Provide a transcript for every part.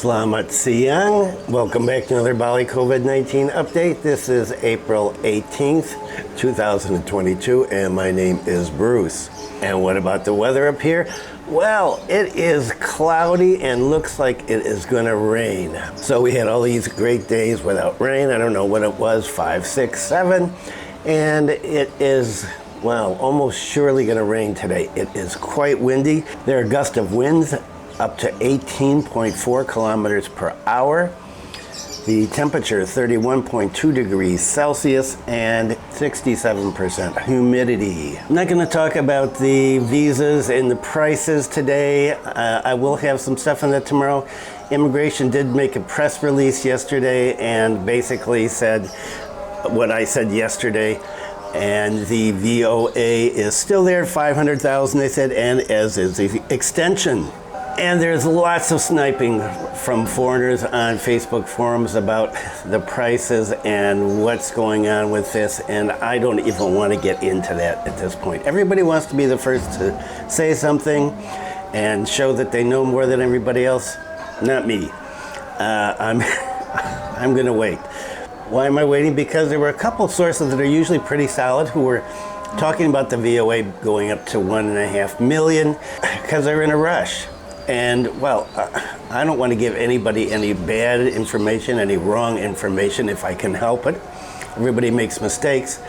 Selamat siang. Welcome back to another Bali COVID-19 update. This is April 18th, 2022, and my name is Bruce. And what about the weather up here? Well, it is cloudy and looks like it is going to rain. So we had all these great days without rain. I don't know what it was, 5, 6, 7. And it is, well, almost surely going to rain today. It is quite windy. There are gusts of winds up to 18.4 kilometers per hour. The temperature is 31.2 degrees Celsius and 67% humidity. I'm not going to talk about the visas and the prices today. I will have some stuff on that tomorrow. Immigration did make a press release yesterday and basically said what I said yesterday. And the VOA is still there, 500,000 they said, and as is the extension. And there's lots of sniping from foreigners on Facebook forums about the prices and what's going on with this, and I don't even want to get into that at this point. Everybody wants to be the first to say something and show that they know more than everybody else. Not me. I'm going to wait. Why am I waiting? Because there were a couple sources that are usually pretty solid who were talking about the VOA going up to 1.5 million because they're in a rush. And, well, I don't want to give anybody any bad information, any wrong information if I can help it. Everybody makes mistakes.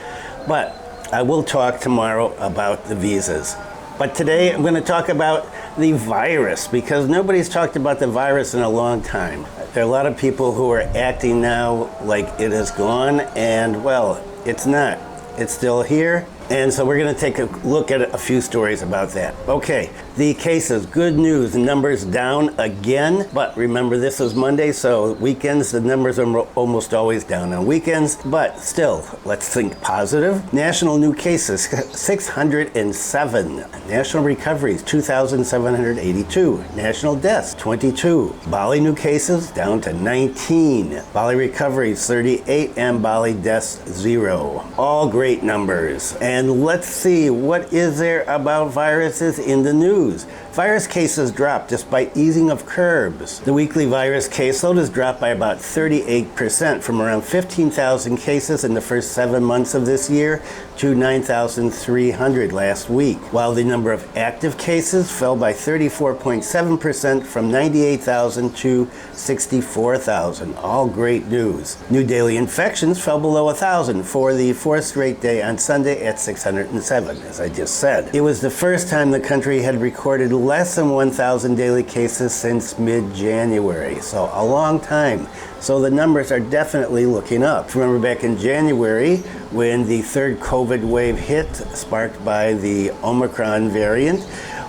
But I will talk tomorrow about the visas. But today I'm going to talk about the virus because nobody's talked about the virus in a long time. There are a lot of people who are acting now like it is gone, and, well, it's not. It's still here. And so we're going to take a look at a few stories about that. Okay, the cases, good news, the numbers down again. But remember, this is Monday, so weekends, the numbers are almost always down on weekends. But still, let's think positive. National new cases, 607. National recoveries, 2,782. National deaths, 22. Bali new cases, down to 19. Bali recoveries, 38. And Bali deaths, 0. All great numbers. And let's see, what is there about viruses in the news? Virus cases dropped despite easing of curbs. The weekly virus caseload has dropped by about 38% from around 15,000 cases in the first 7 months of this year to 9,300 last week, while the number of active cases fell by 34.7% from 98,000 to 64,000. All great news. New daily infections fell below 1,000 for the fourth straight day on Sunday at 607, as I just said. It was the first time the country had recorded less than 1,000 daily cases since mid-January, so a long time. So the numbers are definitely looking up. Remember back in January when the third COVID wave hit, sparked by the Omicron variant,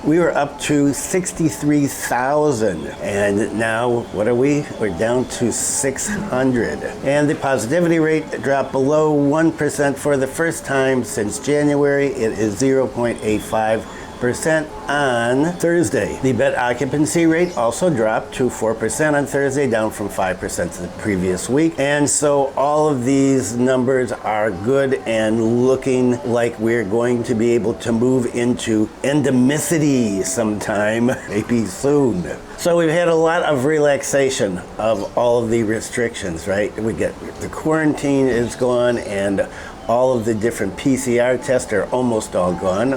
we were up to 63,000, and now what are we? We're down to 600. And the positivity rate dropped below 1% for the first time since January. It is 0.85% on Thursday. The bed occupancy rate also dropped to 4% on Thursday, down from 5% the previous week. And so all of these numbers are good and looking like we're going to be able to move into endemicity sometime, maybe soon. So we've had a lot of relaxation of all of the restrictions, right? We get the quarantine is gone, and all of the different PCR tests are almost all gone.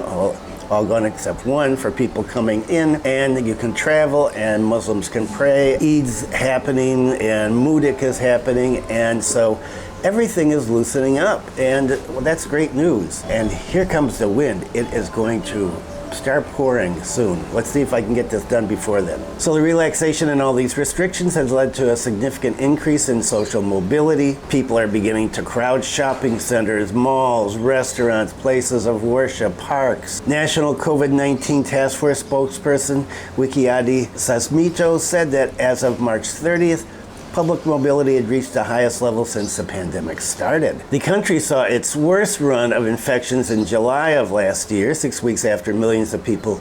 All gone except one for people coming in, and you can travel and Muslims can pray. Eid's happening and mudik is happening, and so everything is loosening up, and well, that's great news. And here comes the wind. It is going to start pouring soon. Let's see if I can get this done before then. So the relaxation in all these restrictions has led to a significant increase in social mobility. People are beginning to crowd shopping centers, malls, restaurants, places of worship, parks. National COVID-19 Task Force spokesperson Wikiadi Sasmito said that as of March 30th, public mobility had reached the highest level since the pandemic started. The country saw its worst run of infections in July of last year, 6 weeks after millions of people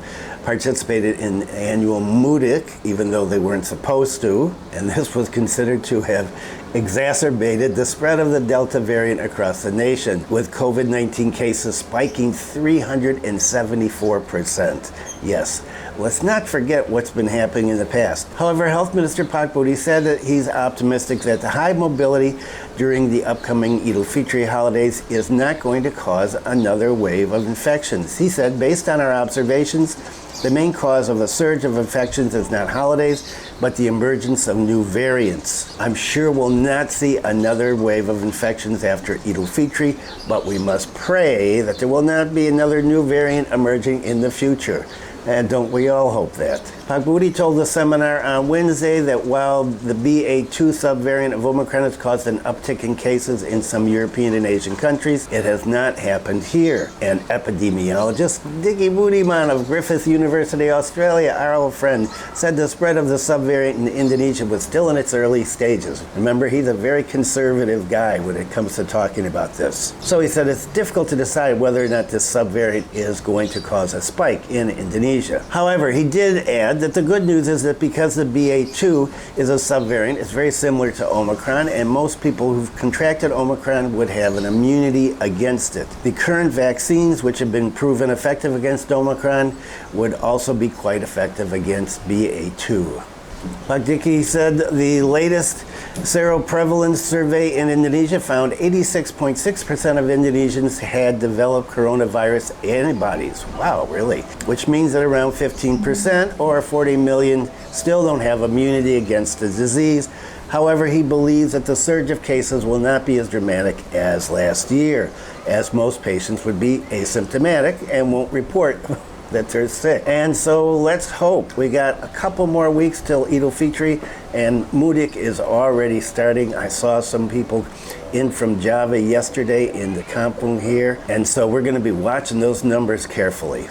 participated in annual mudik, even though they weren't supposed to, and this was considered to have exacerbated the spread of the Delta variant across the nation, with COVID-19 cases spiking 374%. Yes, let's not forget what's been happening in the past. However, Health Minister Pak Budi said that he's optimistic that the high mobility during the upcoming Idul Fitri holidays is not going to cause another wave of infections. He said, based on our observations, the main cause of a surge of infections is not holidays, but the emergence of new variants. I'm sure we'll not see another wave of infections after Idul Fitri, but we must pray that there will not be another new variant emerging in the future. And don't we all hope that? Pak Budi told the seminar on Wednesday that while the BA2 subvariant of Omicron has caused an uptick in cases in some European and Asian countries, it has not happened here. And epidemiologist Dickie Budiman of Griffith University, Australia, our old friend, said the spread of the subvariant in Indonesia was still in its early stages. Remember, he's a very conservative guy when it comes to talking about this. So he said it's difficult to decide whether or not this subvariant is going to cause a spike in Indonesia. However, he did add that the good news is that because the BA2 is a subvariant, it's very similar to Omicron, and most people who've contracted Omicron would have an immunity against it. The current vaccines, which have been proven effective against Omicron, would also be quite effective against BA2. Like Dickey said, the latest seroprevalence survey in Indonesia found 86.6% of Indonesians had developed coronavirus antibodies. Wow, really? Which means that around 15%, or 40 million, still don't have immunity against the disease. However, he believes that the surge of cases will not be as dramatic as last year, as most patients would be asymptomatic and won't report that they're sick. And so let's hope. We got a couple more weeks till Idul Fitri, and mudik is already starting. I saw some people in from Java yesterday in the kampung here, and so we're going to be watching those numbers carefully.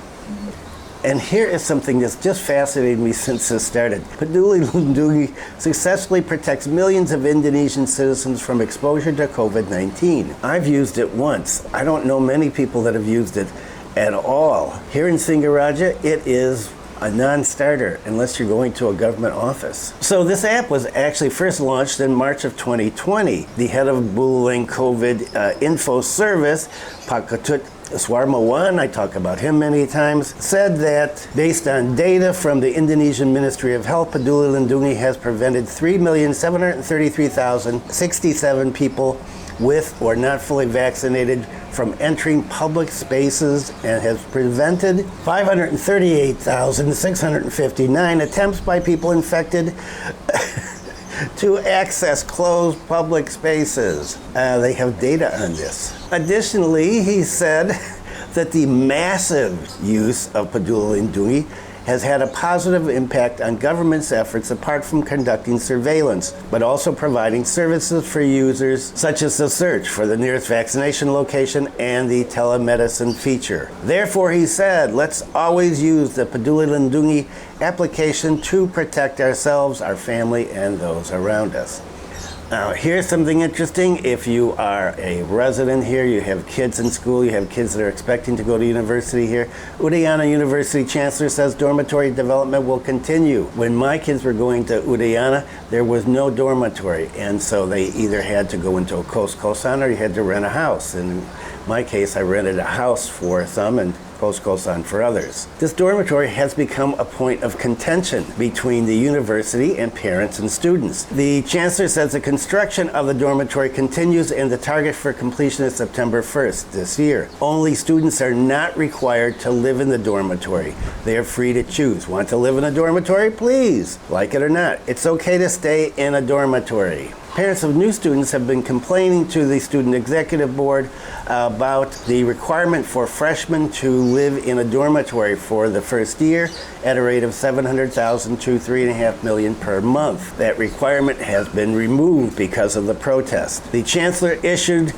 And here is something that's just fascinated me since this started. PeduliLindung successfully protects millions of Indonesian citizens from exposure to COVID-19. I've used it once. I don't know many people that have used it at all. Here in Singaraja, it is a non-starter unless you're going to a government office. So this app was actually first launched in March of 2020. The head of Buleleng COVID info service, Pak Swarmawan, I talk about him many times, said that based on data from the Indonesian Ministry of Health, PeduliLindung has prevented 3,733,067 people with or not fully vaccinated from entering public spaces and has prevented 538,659 attempts by people infected to access closed public spaces. They have data on this. Additionally, he said that the massive use of PeduliLindung has had a positive impact on government's efforts apart from conducting surveillance, but also providing services for users such as the search for the nearest vaccination location and the telemedicine feature. Therefore, he said, let's always use the PeduliLindung application to protect ourselves, our family, and those around us. Now, here's something interesting. If you are a resident here, you have kids in school, you have kids that are expecting to go to university here, Udayana University Chancellor says dormitory development will continue. When my kids were going to Udayana, there was no dormitory, and so they either had to go into a kos-kosan or you had to rent a house. In my case, I rented a house for some and kos-kosan for others. This dormitory has become a point of contention between the university and parents and students. The Chancellor says the construction of the dormitory continues and the target for completion is September 1st this year. Only students are not required to live in the dormitory. They are free to choose. Want to live in a dormitory? Please. Like it or not. It's okay to stay in a dormitory. Parents of new students have been complaining to the Student Executive Board about the requirement for freshmen to live in a dormitory for the first year at a rate of $700,000 to $3.5 million per month. That requirement has been removed because of the protest. The Chancellor issued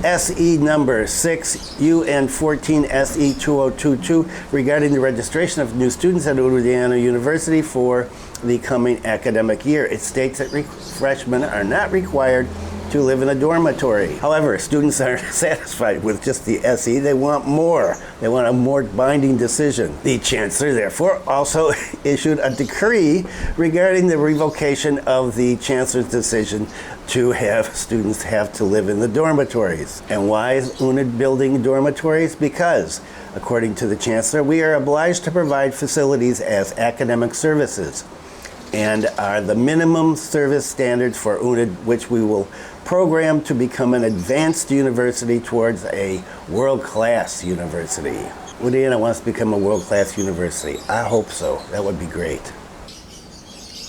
SE number 6 UN 14 SE 2022 regarding the registration of new students at Udayana University for the coming academic year. It states that freshmen are not required to live in a dormitory. However, students aren't satisfied with just the SE. They want more. They want a more binding decision. The Chancellor, therefore, also issued a decree regarding the revocation of the Chancellor's decision to have students have to live in the dormitories. And why is UNID building dormitories? Because, according to the Chancellor, we are obliged to provide facilities as academic services and are the minimum service standards for UNID, which we will program to become an advanced university towards a world-class university. Udayana wants to become a world-class university. I hope so. That would be great.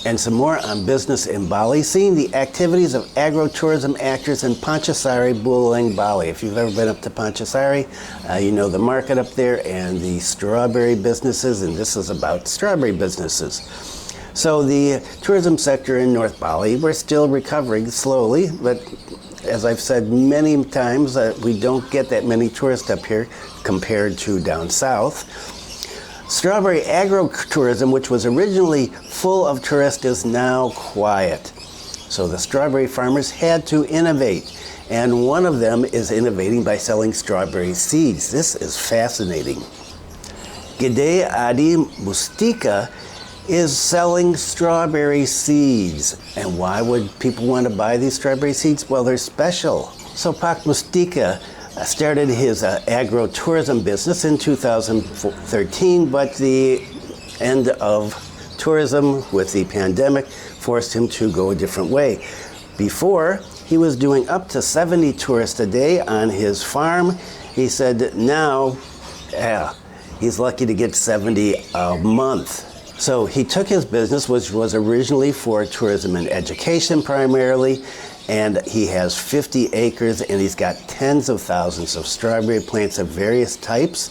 And some more on business in Bali, seeing the activities of agrotourism actors in Pancasari, Buleleng, Bali. If you've ever been up to Pancasari, you know the market up there and the strawberry businesses, and this is about strawberry businesses. So the tourism sector in North Bali, we're still recovering slowly, but as I've said many times, we don't get that many tourists up here compared to down south. Strawberry agrotourism, which was originally full of tourists, is now quiet. So the strawberry farmers had to innovate, and one of them is innovating by selling strawberry seeds. This is fascinating. Gede Adi Mustika is selling strawberry seeds. And why would people want to buy these strawberry seeds? Well, they're special. So Pak Mustika started his agrotourism business in 2013, but the end of tourism with the pandemic forced him to go a different way. Before, he was doing up to 70 tourists a day on his farm. He said now, he's lucky to get 70 a month. So he took his business, which was originally for tourism and education primarily, and he has 50 acres and he's got tens of thousands of strawberry plants of various types,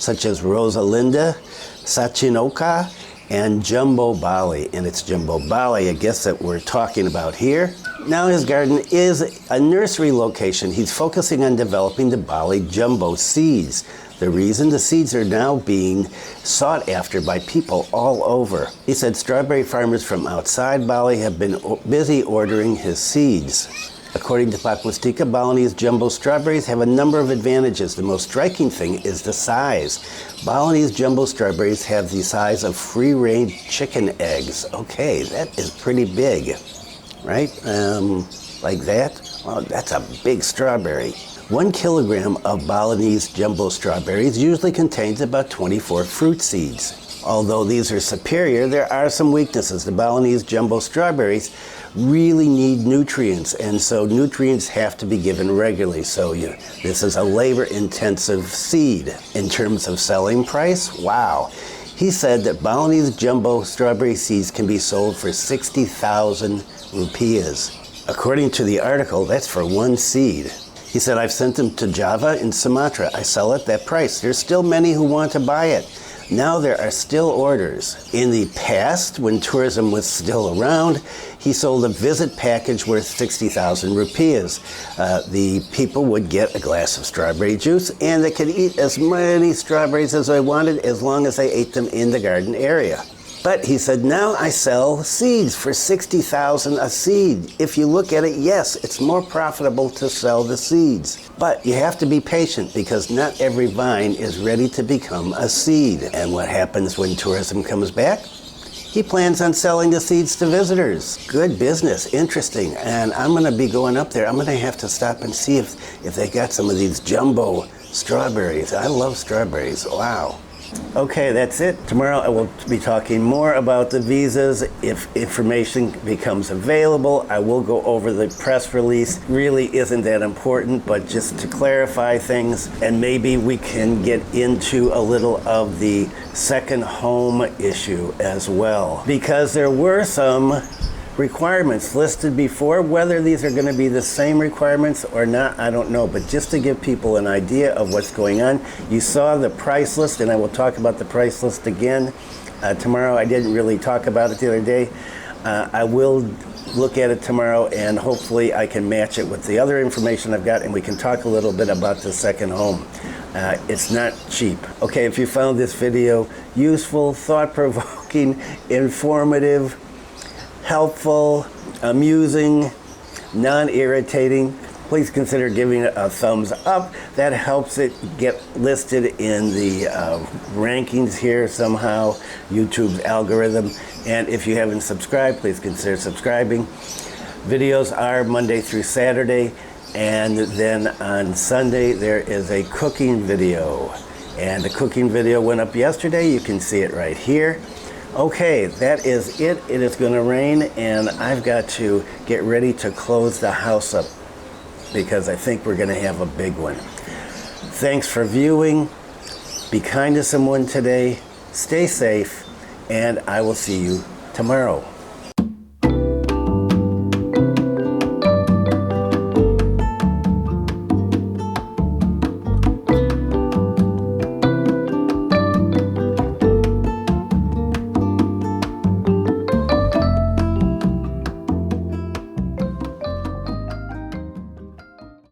such as Rosalinda, Sachinoka, and Jumbo Bali. And it's Jumbo Bali, I guess, that we're talking about here. Now his garden is a nursery location. He's focusing on developing the Bali Jumbo seeds. The reason the seeds are now being sought after by people all over. He said strawberry farmers from outside Bali have been busy ordering his seeds. According to Pak Mustika, Balinese jumbo strawberries have a number of advantages. The most striking thing is the size. Balinese jumbo strawberries have the size of free-range chicken eggs. Okay, that is pretty big, right? Like that? Wow, that's a big strawberry. 1 kilogram of Balinese jumbo strawberries usually contains about 24 fruit seeds. Although these are superior, there are some weaknesses. The Balinese jumbo strawberries really need nutrients, and so nutrients have to be given regularly. So this is a labor-intensive seed. In terms of selling price, wow. He said that Balinese jumbo strawberry seeds can be sold for 60,000 rupiahs. According to the article, that's for one seed. He said, I've sent them to Java and Sumatra. I sell at that price. There's still many who want to buy it. Now there are still orders. In the past, when tourism was still around, he sold a visit package worth 60,000 rupiahs. The people would get a glass of strawberry juice, and they could eat as many strawberries as they wanted as long as they ate them in the garden area. But he said, now I sell seeds for 60,000 a seed. If you look at it, yes, it's more profitable to sell the seeds. But you have to be patient because not every vine is ready to become a seed. And what happens when tourism comes back? He plans on selling the seeds to visitors. Good business, interesting. And I'm gonna be going up there. I'm gonna have to stop and see if they got some of these jumbo strawberries. I love strawberries, wow. Okay, that's it. Tomorrow I will be talking more about the visas. If information becomes available, I will go over the press release. Really isn't that important, but just to clarify things, and maybe we can get into a little of the second home issue as well. Because there were some requirements listed before. Whether these are going to be the same requirements or not, I don't know. But just to give people an idea of what's going on, you saw the price list, and I will talk about the price list again tomorrow. I didn't really talk about it the other day. I will look at it tomorrow, and hopefully I can match it with the other information I've got, and we can talk a little bit about the second home. It's not cheap. Okay, if you found this video useful, thought-provoking, informative, helpful, amusing, non-irritating, please consider giving it a thumbs up. That helps it get listed in the rankings here somehow, YouTube's algorithm. And if you haven't subscribed, please consider subscribing. Videos are Monday through Saturday, and then on Sunday there is a cooking video. And the cooking video went up yesterday. You can see it right here. Okay, that is it. It is going to rain, and I've got to get ready to close the house up because I think we're going to have a big one. Thanks for viewing. Be kind to someone today. Stay safe, and I will see you tomorrow.